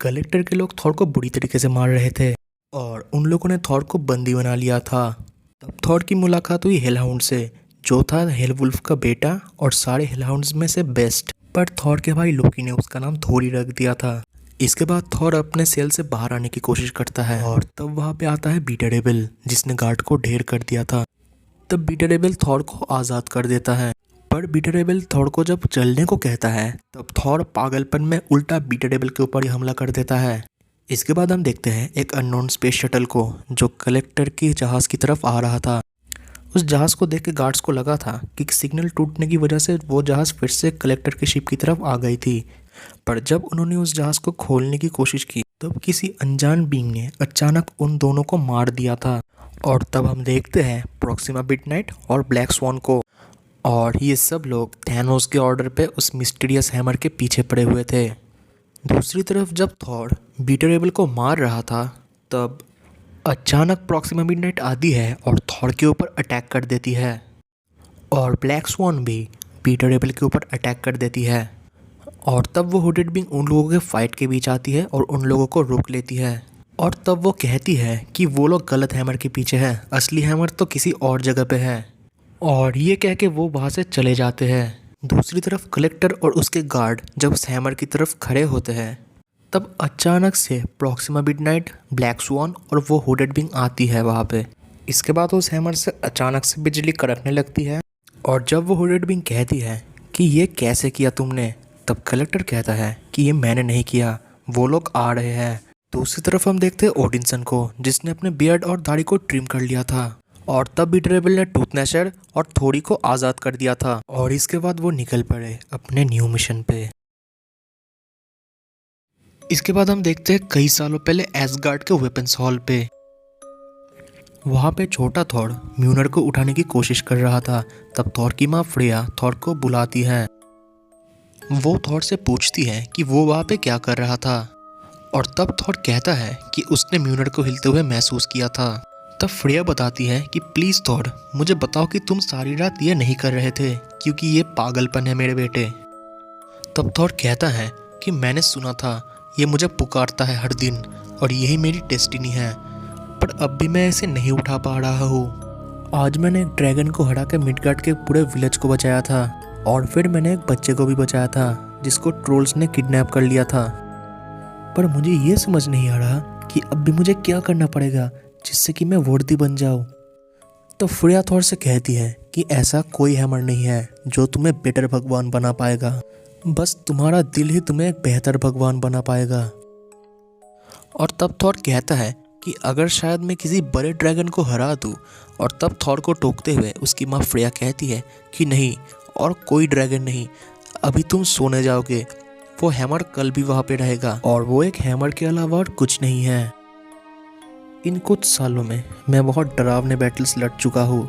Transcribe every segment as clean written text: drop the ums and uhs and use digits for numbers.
Collector के लोग Thor को बुरी तरीके से मार रहे थे और उन लोगों ने थॉर को बंदी बना लिया था। तब थॉर की मुलाकात हुई हेलहाउंड से, जो था हेलवुल्फ का बेटा और सारे हेलहाउंड्स में से बेस्ट। पर थॉर के भाई लोकी ने उसका नाम थोर ही रख दिया था। इसके बाद थॉर अपने सेल से बाहर आने की कोशिश करता है और तब वहाँ पे आता है बीटर एबल, जिसने गार्ड को ढेर कर दिया था। तब बीटर एबल थॉर को आज़ाद कर देता है। पर बीटर एबल थॉर को जब चलने को कहता है तब थॉर पागलपन में उल्टा बीटर एबल के ऊपर ही हमला कर देता है। इसके बाद हम देखते हैं एक अननोन स्पेस शटल को, जो कलेक्टर की जहाज़ की तरफ आ रहा था। उस जहाज़ को देख के गार्ड्स को लगा था कि सिग्नल टूटने की वजह से वो जहाज़ फिर से कलेक्टर के शिप की तरफ आ गई थी। पर जब उन्होंने उस जहाज़ को खोलने की कोशिश की तब किसी अनजान बीइंग ने अचानक उन दोनों को मार दिया था। और तब हम देखते हैं प्रॉक्सिमा मिडनाइट और ब्लैक स्वॉन को, और ये सब लोग थैनोस के ऑर्डर पे उस मिस्टीरियस हैमर के पीछे पड़े हुए थे। दूसरी तरफ जब थॉर बीटर एबल को मार रहा था तब अचानक प्रॉक्सिमा मिडनाइट आती है और थॉर के ऊपर अटैक कर देती है, और ब्लैक स्वॉन भी बीटर एबल के ऊपर अटैक कर देती है। और तब वो हुडेड बीइंग उन लोगों के फाइट के बीच आती है और उन लोगों को रोक लेती है। और तब वो कहती है कि वो लोग गलत हैमर के पीछे हैं, असली हैमर तो किसी और जगह पे है। और ये कह के वो वहाँ से चले जाते हैं। दूसरी तरफ कलेक्टर और उसके गार्ड जब उस हैमर की तरफ खड़े होते हैं तब अचानक से प्रॉक्सिमा मिडनाइट, ब्लैक स्वॉन और वो हुडेड बीइंग आती है वहाँ पे। इसके बाद उस हैमर से अचानक से बिजली कड़कने लगती है। और जब वो हुडेड बीइंग कहती है कि ये कैसे किया तुमने, तब कलेक्टर कहता है कि ये मैंने नहीं किया, वो लोग आ रहे हैं। दूसरी तरफ हम देखते हैं ओडिनसन को, जिसने अपने बियर्ड और दाढ़ी को ट्रिम कर लिया था। और तब बीटर एबल ने टूथनैशर और थोड़ी को आज़ाद कर दिया था। और इसके बाद वो निकल पड़े अपने न्यू मिशन पे। इसके बाद हम देखते हैं कई सालों पहले एसगार्ड के वेपन्स हॉल पे। वहाँ पे छोटा थॉर म्यूनर को उठाने की कोशिश कर रहा था। तब थॉर की माँ फ्रेया थॉर को बुलाती है। वो थॉर से पूछती है कि वो वहाँ पे क्या कर रहा था। और तब थॉर कहता है कि उसने म्यूनर को हिलते हुए महसूस किया था। तब फ्रेया बताती है कि प्लीज़ थॉर, मुझे बताओ कि तुम सारी रात ये नहीं कर रहे थे, क्योंकि ये पागलपन है मेरे बेटे। तब थॉर कहता है कि मैंने सुना था ये मुझे पुकारता है हर दिन और यही मेरी डेस्टिनी है, पर अब भी मैं इसे नहीं उठा पा रहा हूँ। आज मैंने एक ड्रैगन को हरा के मिडगार्ड के पूरे विलेज को बचाया था, और फिर मैंने एक बच्चे को भी बचाया था जिसको ट्रोल्स ने किडनैप कर लिया था। पर मुझे ये समझ नहीं आ रहा कि अब भी मुझे क्या करना पड़ेगा जिससे कि मैं वर्दी बन जाऊँ। तो फ्रेया थॉर से कहती है कि ऐसा कोई हैमर नहीं है जो तुम्हें बेटर भगवान बना पाएगा, बस तुम्हारा दिल ही तुम्हें एक बेहतर भगवान बना पाएगा। और तब थॉर कहता है कि अगर शायद मैं किसी बड़े ड्रैगन को हरा दूँ। और तब थॉर को टोकते हुए उसकी माँ फ्रेया कहती है कि नहीं, और कोई ड्रैगन नहीं, अभी तुम सोने जाओगे, वो हैमर कल भी वहाँ पे रहेगा, और वो एक हैमर के अलावा और कुछ नहीं है। इन कुछ सालों में मैं बहुत डरावने बैटल्स लड़ चुका हूँ।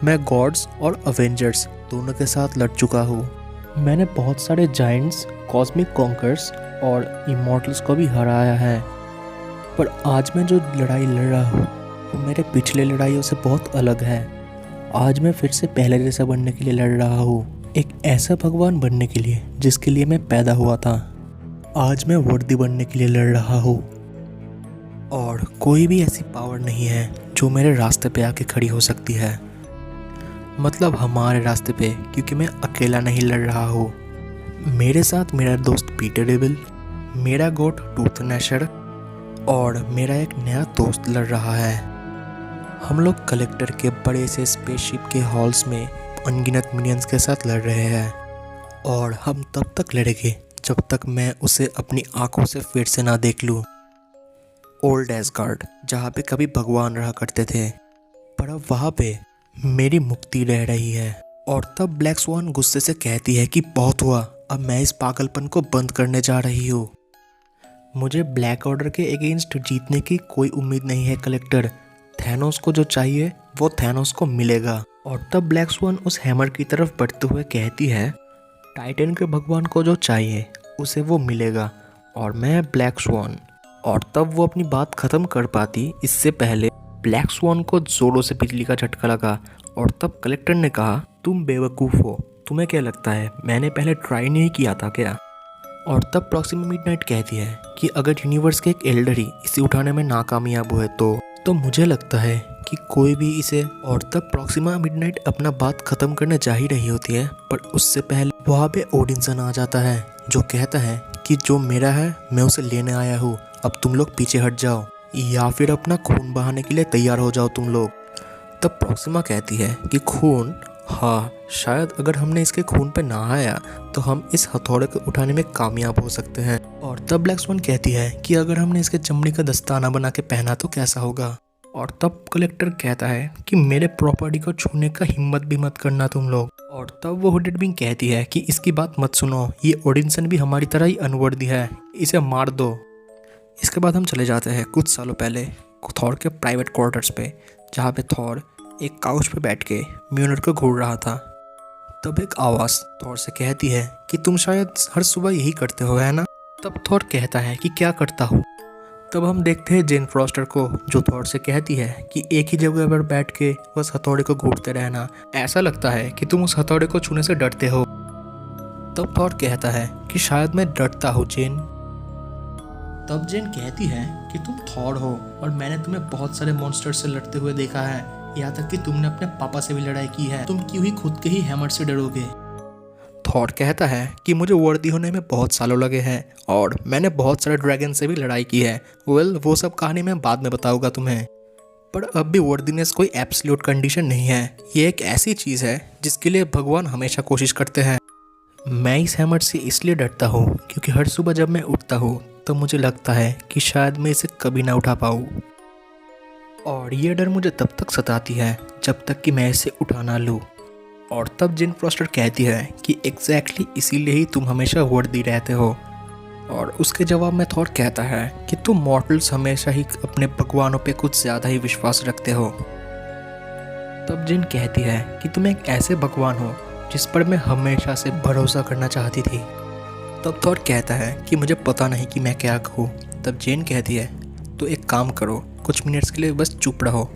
मैं गॉड्स और अवेंजर्स दोनों के साथ लड़ चुका हूँ। मैंने बहुत सारे जायंट्स, कॉस्मिक कॉन्कर्स और इमॉर्टल्स को भी हराया है। पर आज मैं जो लड़ाई लड़ रहा हूँ वो मेरे पिछले लड़ाइयों से बहुत अलग है। आज मैं फिर से पहले जैसा बनने के लिए लड़ रहा हूँ, एक ऐसा भगवान बनने के लिए जिसके लिए मैं पैदा हुआ था। आज मैं वर्दी बनने के लिए लड़ रहा हूँ, और कोई भी ऐसी पावर नहीं है जो मेरे रास्ते पे आके खड़ी हो सकती है। मतलब हमारे रास्ते पे, क्योंकि मैं अकेला नहीं लड़ रहा हूँ। मेरे साथ मेरा दोस्त बीटर एबल, मेरा गोट टूथनैशर और मेरा एक नया दोस्त लड़ रहा है। हम लोग कलेक्टर के बड़े से स्पेसशिप के हॉल्स में अनगिनत मिनियंस के साथ लड़ रहे हैं, और हम तब तक लड़ेंगे जब तक मैं उसे अपनी आंखों से फिर से ना देख लूँ। ओल्ड एसगार्ड, जहाँ पे कभी भगवान रहा करते थे, पर अब वहाँ पे मेरी मुक्ति रह रही है। और तब ब्लैक स्वॉन गुस्से से कहती है कि बहुत हुआ, अब मैं इस पागलपन को बंद करने जा रही हूँ। मुझे ब्लैक ऑर्डर के अगेंस्ट जीतने की कोई उम्मीद नहीं है कलेक्टर। थैनोस को जो चाहिए वो थैनोस को मिलेगा। और तब ब्लैक स्वॉन उस हैमर की तरफ बढ़ते हुए कहती है, टाइटन के भगवान को जो चाहिए उसे वो मिलेगा, और मैं ब्लैक स्वॉन। और तब वो अपनी बात ख़त्म कर पाती इससे पहले ब्लैक स्वॉन को जोरों से बिजली का झटका लगा। और तब कलेक्टर ने कहा, तुम बेवकूफ़ हो, तुम्हें क्या लगता है मैंने पहले ट्राई नहीं किया था क्या? और तब प्रॉक्सिमा मिडनाइट कहती है कि अगर यूनिवर्स के एक एल्डर ही इसे उठाने में नाकामयाब हुए तो मुझे लगता है कि कोई भी इसे। और तब प्रॉक्सिमा मिडनाइट अपना बात खत्म करने जा ही रही होती है, पर उससे पहले वहाँ पे ओडिनसन आ जाता है जो कहता है कि जो मेरा है मैं उसे लेने आया हूँ, अब तुम लोग पीछे हट जाओ या फिर अपना खून बहाने के लिए तैयार हो जाओ तुम लोग। तब प्रॉक्सिमा कहती है कि खून, हाँ शायद अगर हमने इसके खून पे नहाया तो हम इस हथौड़े को उठाने में कामयाब हो सकते हैं। और तब ब्लैक स्वान कहती है कि अगर हमने इसके चमड़ी का दस्ताना बना के पहना तो कैसा होगा। और तब कलेक्टर कहता है कि मेरे प्रॉपर्टी को छूने का हिम्मत भी मत करना तुम लोग। और तब वो हुडेड बिंग कहती है कि इसकी बात मत सुनो, ये ओडिनसन भी हमारी तरह ही अनवर्दी है, इसे मार दो। इसके बाद हम चले जाते हैं कुछ सालों पहले थॉर के प्राइवेट क्वार्टर्स पे, जहाँ पे थॉर एक काउच पे बैठ के म्यूनर को घूर रहा था। तब एक आवाज़ थॉर से कहती है कि तुम शायद हर सुबह यही करते हो, है ना? तब थॉर कहता है कि क्या करता हूँ। तब हम देखते हैं जेन फॉस्टर को, जो थॉर से कहती है कि एक ही जगह पर बैठ के बस हथौड़े को घूरते रहना, ऐसा लगता है कि तुम उस हथौड़े को छूने से डरते हो। तब थॉर कहता है कि शायद मैं डरता हूँ जेन। तब जेन कहती है कि तुम थॉर हो और मैंने तुम्हें बहुत सारे मॉन्स्टर से लड़ते हुए देखा है, यहाँ तक कि तुमने अपने पापा से भी लड़ाई की है, तुम क्यों ही खुद के ही हैमर से डरोगे। थॉर कहता है कि मुझे वर्दी होने में बहुत सालों लगे हैं और मैंने बहुत सारे ड्रैगन से भी लड़ाई की है। वो सब कहानी मैं बाद में बताऊंगा तुम्हें, पर अब भी वर्दीनेस कोई एब्सोल्यूट कंडीशन नहीं है। ये एक ऐसी चीज़ है जिसके लिए भगवान हमेशा कोशिश करते हैं। मैं इस हैमर से इसलिए डरता हूँ क्योंकि हर सुबह जब मैं उठता हूँ तो मुझे लगता है कि शायद मैं इसे कभी ना उठा पाऊँ, और ये डर मुझे तब तक सताती है जब तक कि मैं इसे उठा ना लूँ। और तब जेन फॉस्टर कहती है कि एग्जैक्टली इसीलिए ही तुम हमेशा वर्दी रहते हो। और उसके जवाब में थॉर कहता है कि तुम मॉर्टल्स हमेशा ही अपने भगवानों पे कुछ ज़्यादा ही विश्वास रखते हो। तब जेन कहती है कि तुम एक ऐसे भगवान हो जिस पर मैं हमेशा से भरोसा करना चाहती थी। तब थॉर कहता है कि मुझे पता नहीं कि मैं क्या कहूँ। तब जेन कहती है तो एक काम करो, कुछ मिनट्स के लिए बस चुप रहो।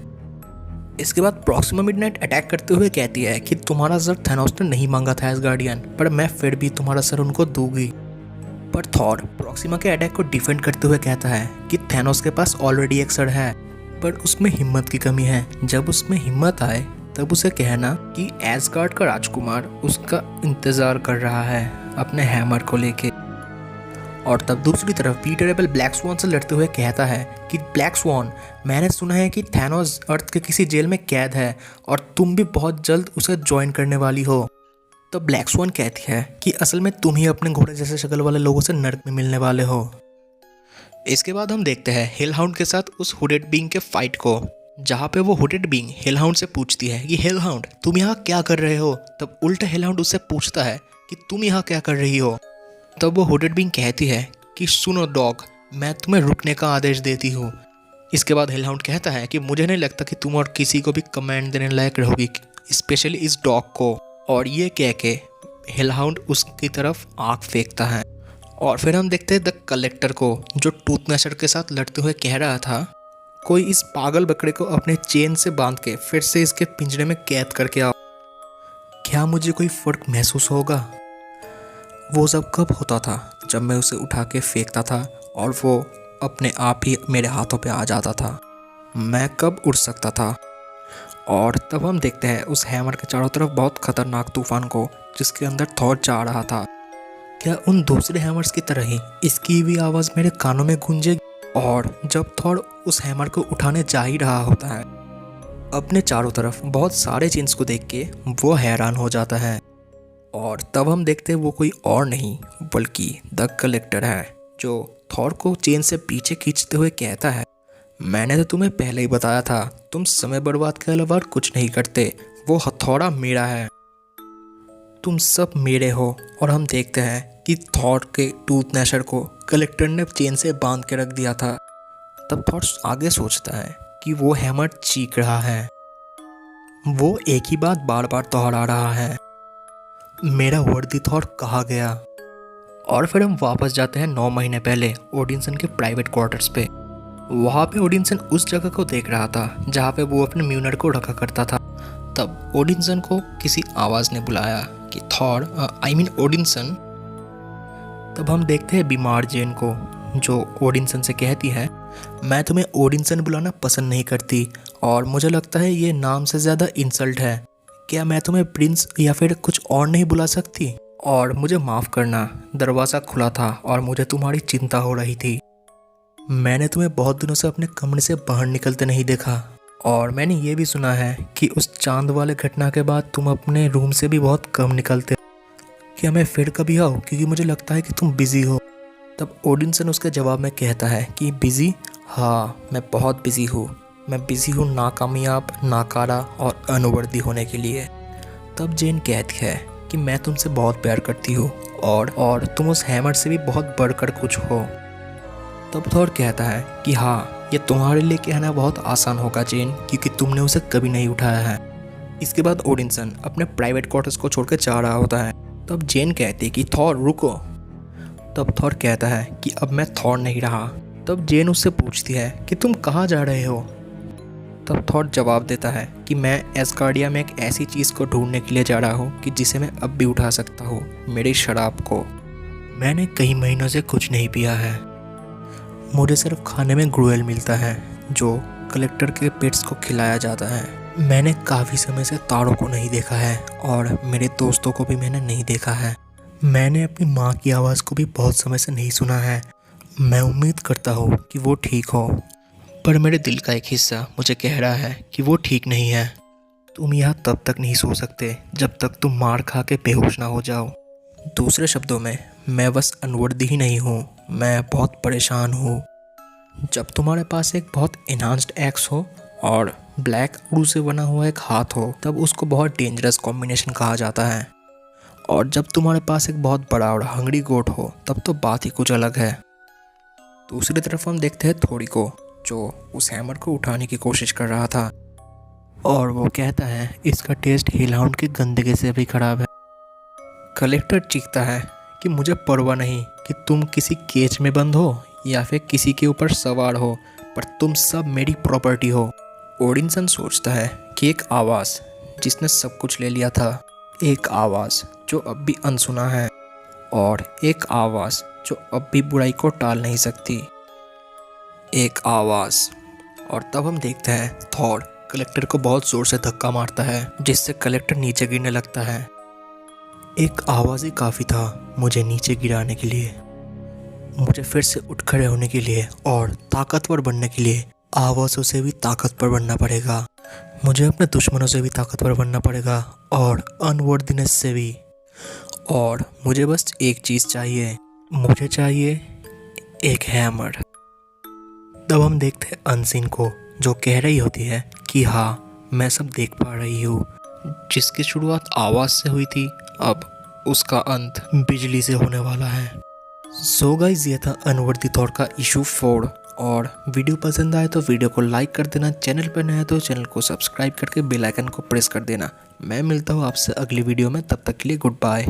इसके बाद प्रॉक्सिमा मिडनाइट अटैक करते हुए कहती है कि तुम्हारा सर थैनोस ने नहीं मांगा था एसगार्डियन, पर मैं फिर भी तुम्हारा सर उनको दूंगी। पर थॉर प्रॉक्सिमा के अटैक को डिफेंड करते हुए कहता है कि थैनोस के पास ऑलरेडी एक सर है, पर उसमें हिम्मत की कमी है। जब उसमें हिम्मत आए तब उसे कहना कि एसगार्ड का राजकुमार उसका इंतजार कर रहा है अपने हैमर को लेके। और तब दूसरी तरफ पीटर एबल ब्लैक स्वॉन से लड़ते हुए कहता है कि ब्लैक स्वॉन, मैंने सुना है कि थैनोस अर्थ के किसी जेल में कैद है और तुम भी बहुत जल्द उसे ज्वाइन करने वाली हो। तो ब्लैक स्वॉन कहती है कि असल में तुम ही अपने घोड़े जैसे शक्ल वाले लोगों से नर्क में मिलने वाले हो। इसके बाद हम देखते हैं हेलहाउंड के साथ उस हुडेड बींग के फाइट को, जहाँ पे वो हुडेड बींग हेलहाउंड से पूछती है कि हेलहाउंड तुम यहाँ क्या कर रहे हो। तब उल्टा हेलहाउंड उससे पूछता है कि तुम यहाँ क्या कर रही हो। तब वो हुडेड बींग कहती है कि सुनो डॉग, मैं तुम्हें रुकने का आदेश देती हूँ। इसके बाद हेलहाउंड कहता है कि मुझे नहीं लगता कि तुम और किसी को भी कमांड देने लायक रहोगी, स्पेशली इस डॉग को। और ये कह के हेलहाउंड उसकी तरफ आँख फेंकता है। और फिर हम देखते हैं द कलेक्टर को, जो टूथ नैशर के साथ लड़ते हुए कह रहा था कोई इस पागल बकरे को अपने चेन से बांध के फिर से इसके पिंजरे में कैद करके आओ। क्या मुझे कोई फर्क महसूस होगा? वो सब कब होता था जब मैं उसे उठा के फेंकता था और वो अपने आप ही मेरे हाथों पे आ जाता था। मैं कब उड़ सकता था? और तब हम देखते हैं उस हैमर के चारों तरफ बहुत खतरनाक तूफान को, जिसके अंदर थॉर जा रहा था। क्या उन दूसरे हैमर्स की तरह ही इसकी भी आवाज़ मेरे कानों में गूंजेगी? और जब थॉर उस हैमर को उठाने जा ही रहा होता है, अपने चारों तरफ बहुत सारे चेन्स को देख के वो हैरान हो जाता है। और तब हम देखते हैं वो कोई और नहीं बल्कि द कलेक्टर है, जो थॉर को चेन से पीछे खींचते हुए कहता है, मैंने तो तुम्हें पहले ही बताया था, तुम समय बर्बाद के अलावा कुछ नहीं करते। वो हथौड़ा मेरा है, तुम सब मेरे हो। और हम देखते हैं कि थॉर के टूथ नैशर को कलेक्टर ने चेन से बांध के रख दिया था। तब थॉर आगे सोचता है कि वो हैमर चीख रहा है, वो एक ही बात बार बार दोहरा रहा है, मेरा वर्दी थॉर कहाँ गया। और फिर हम वापस जाते हैं 9 महीने पहले ओडिनसन के प्राइवेट क्वार्टर्स पे। वहाँ पे ओडिनसन उस जगह को देख रहा था जहाँ पे वो अपने म्यूनर को रखा करता था। तब ओडिनसन को किसी आवाज़ ने बुलाया कि थॉर, ओडिनसन। तब हम देखते हैं बीमार जेन को, जो ओडिनसन से कहती है, मैं तुम्हें ओडिनसन बुलाना पसंद नहीं करती और मुझे लगता है ये नाम से ज़्यादा इंसल्ट है। क्या मैं तुम्हें प्रिंस या फिर कुछ और नहीं बुला सकती? और मुझे माफ़ करना, दरवाज़ा खुला था और मुझे तुम्हारी चिंता हो रही थी। मैंने तुम्हें बहुत दिनों से अपने कमरे से बाहर निकलते नहीं देखा और मैंने ये भी सुना है कि उस चांद वाले घटना के बाद तुम अपने रूम से भी बहुत कम निकलते। क्या मैं फिर कभी आऊँ, क्योंकि मुझे लगता है कि तुम बिज़ी हो। तब ओडिनसन उसके जवाब में कहता है कि बिज़ी? हाँ, मैं बहुत बिज़ी हूँ। मैं बिज़ी हूँ नाकामयाब, नाकारा और अनवर्दी होने के लिए। तब जेन कहती है कि मैं तुमसे बहुत प्यार करती हूँ और तुम उस हैमर से भी बहुत बढ़कर कुछ हो। तब थॉर कहता है कि हाँ, ये तुम्हारे लिए कहना बहुत आसान होगा जेन, क्योंकि तुमने उसे कभी नहीं उठाया है। इसके बाद ओडिनसन अपने प्राइवेट क्वार्टर्स को छोड़कर जा रहा होता है। तब जेन कहती है कि थॉर रुको। तब थॉर कहता है कि अब मैं थॉर नहीं रहा। तब जेन उससे पूछती है कि तुम कहाँ जा रहे हो? तब थॉर जवाब देता है कि मैं एस्गार्डिया में एक ऐसी चीज़ को ढूंढने के लिए जा रहा हूँ कि जिसे मैं अब भी उठा सकता हूँ, मेरी शराब को। मैंने कई महीनों से कुछ नहीं पिया है। मुझे सिर्फ खाने में ग्रुएल मिलता है जो कलेक्टर के पेट्स को खिलाया जाता है। मैंने काफ़ी समय से तारों को नहीं देखा है और मेरे दोस्तों को भी मैंने नहीं देखा है। मैंने अपनी माँ की आवाज़ को भी बहुत समय से नहीं सुना है। मैं उम्मीद करता हूँ कि वो ठीक हो, पर मेरे दिल का एक हिस्सा मुझे कह रहा है कि वो ठीक नहीं है। तुम यहाँ तब तक नहीं सो सकते जब तक तुम मार खा के बेहोश ना हो जाओ। दूसरे शब्दों में, मैं बस अनवर्दी ही नहीं हूँ, मैं बहुत परेशान हूँ। जब तुम्हारे पास एक बहुत एनहांस्ड एक्स हो और ब्लैक उड़ू से बना हुआ एक हाथ हो, तब उसको बहुत डेंजरस कॉम्बिनेशन कहा जाता है। और जब तुम्हारे पास एक बहुत बड़ा और हंगरी गोट हो, तब तो बात ही कुछ अलग है। दूसरी तरफ हम देखते हैं थोड़ी को, जो उस हैमर को उठाने की कोशिश कर रहा था और वो कहता है इसका टेस्ट हिलहाउंड के गंदगी से भी खराब है। कलेक्टर चीखता है कि मुझे परवाह नहीं कि तुम किसी केज में बंद हो या फिर किसी के ऊपर सवार हो, पर तुम सब मेरी प्रॉपर्टी हो। ओडिनसन सोचता है कि एक आवाज़ जिसने सब कुछ ले लिया था, एक आवाज़ जो अब भी अनसुना है और एक आवाज़ जो अब भी बुराई को टाल नहीं सकती, एक आवाज़। और तब हम देखते हैं थॉर कलेक्टर को बहुत ज़ोर से धक्का मारता है, जिससे कलेक्टर नीचे गिरने लगता है। एक आवाज़ ही काफ़ी था मुझे नीचे गिराने के लिए। मुझे फिर से उठ खड़े होने के लिए और ताकतवर बनने के लिए आवाज़ों से भी ताकतवर बनना पड़ेगा। मुझे अपने दुश्मनों से भी ताकतवर बनना पड़ेगा और अनवर्दीनेस से भी। और मुझे बस एक चीज़ चाहिए, मुझे चाहिए एक हैमर। तब हम देखते हैं अनसीन को, जो कह रही होती है कि हाँ, मैं सब देख पा रही हूँ। जिसकी शुरुआत आवाज़ से हुई थी, अब उसका अंत बिजली से होने वाला है। सो गाइस, ये था अनवर्दी थॉर का इशू 4। और वीडियो पसंद आए तो वीडियो को लाइक कर देना, चैनल पर नया है तो चैनल को सब्सक्राइब करके बेल आइकन को प्रेस कर देना। मैं मिलता हूँ आपसे अगली वीडियो में, तब तक के लिए गुड बाय।